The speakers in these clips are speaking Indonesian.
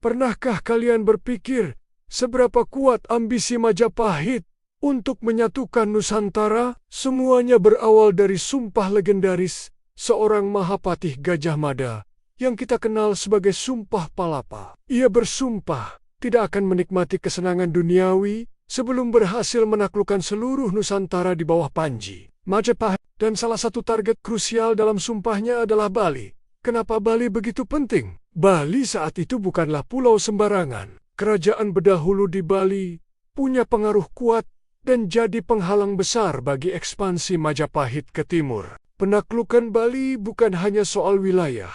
Pernahkah kalian berpikir seberapa kuat ambisi Majapahit untuk menyatukan Nusantara? Semuanya berawal dari sumpah legendaris seorang Mahapatih Gajah Mada yang kita kenal sebagai Sumpah Palapa. Ia bersumpah tidak akan menikmati kesenangan duniawi sebelum berhasil menaklukkan seluruh Nusantara di bawah Panji, Majapahit. Dan salah satu target krusial dalam sumpahnya adalah Bali. Kenapa Bali begitu penting? Bali saat itu bukanlah pulau sembarangan. Kerajaan Bedahulu di Bali punya pengaruh kuat dan jadi penghalang besar bagi ekspansi Majapahit ke timur. Penaklukan Bali bukan hanya soal wilayah,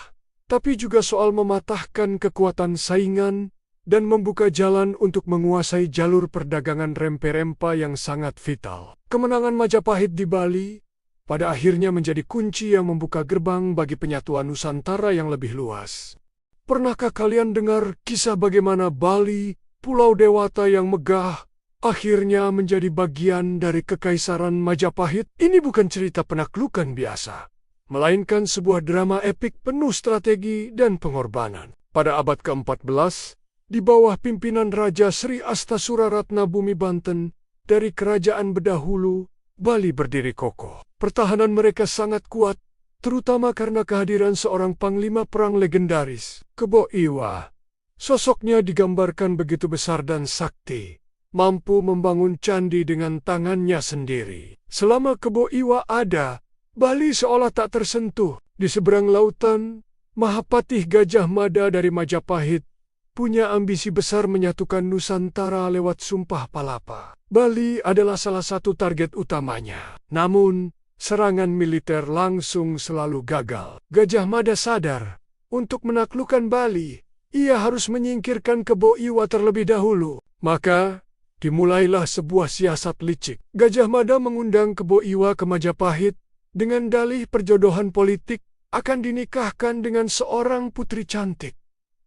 tapi juga soal mematahkan kekuatan saingan dan membuka jalan untuk menguasai jalur perdagangan rempe-rempa yang sangat vital. Kemenangan Majapahit di Bali pada akhirnya menjadi kunci yang membuka gerbang bagi penyatuan Nusantara yang lebih luas. Pernahkah kalian dengar kisah bagaimana Bali, pulau dewata yang megah, akhirnya menjadi bagian dari Kekaisaran Majapahit? Ini bukan cerita penaklukan biasa, melainkan sebuah drama epik penuh strategi dan pengorbanan. Pada abad ke-14, di bawah pimpinan Raja Sri Astasuratna Bumi Banten dari Kerajaan Bedahulu, Bali berdiri kokoh. Pertahanan mereka sangat kuat, terutama karena kehadiran seorang panglima perang legendaris, Kebo Iwa. Sosoknya digambarkan begitu besar dan sakti, mampu membangun candi dengan tangannya sendiri. Selama Kebo Iwa ada, Bali seolah tak tersentuh. Di seberang lautan, Mahapatih Gajah Mada dari Majapahit punya ambisi besar menyatukan Nusantara lewat Sumpah Palapa. Bali adalah salah satu target utamanya. Namun, serangan militer langsung selalu gagal. Gajah Mada sadar, untuk menaklukkan Bali, ia harus menyingkirkan Kebo Iwa terlebih dahulu. Maka, dimulailah sebuah siasat licik. Gajah Mada mengundang Kebo Iwa ke Majapahit dengan dalih perjodohan politik akan dinikahkan dengan seorang putri cantik.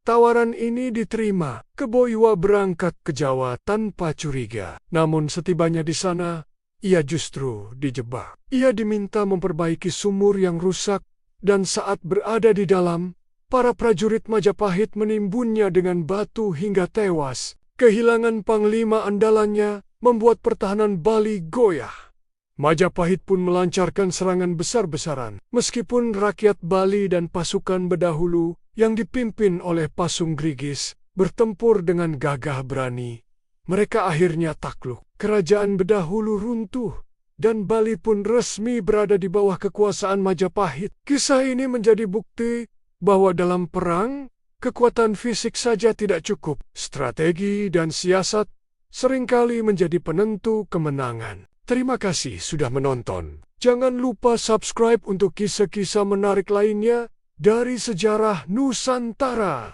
Tawaran ini diterima. Kebo Iwa berangkat ke Jawa tanpa curiga. Namun setibanya di sana, ia justru dijebak. Ia diminta memperbaiki sumur yang rusak, dan saat berada di dalam, para prajurit Majapahit menimbunnya dengan batu hingga tewas. Kehilangan panglima andalannya membuat pertahanan Bali goyah. Majapahit pun melancarkan serangan besar-besaran. Meskipun rakyat Bali dan pasukan Bedahulu yang dipimpin oleh Pasung Grigis bertempur dengan gagah berani, mereka akhirnya takluk. Kerajaan Bedahulu runtuh, dan Bali pun resmi berada di bawah kekuasaan Majapahit. Kisah ini menjadi bukti bahwa dalam perang, kekuatan fisik saja tidak cukup. Strategi dan siasat seringkali menjadi penentu kemenangan. Terima kasih sudah menonton. Jangan lupa subscribe untuk kisah-kisah menarik lainnya dari sejarah Nusantara.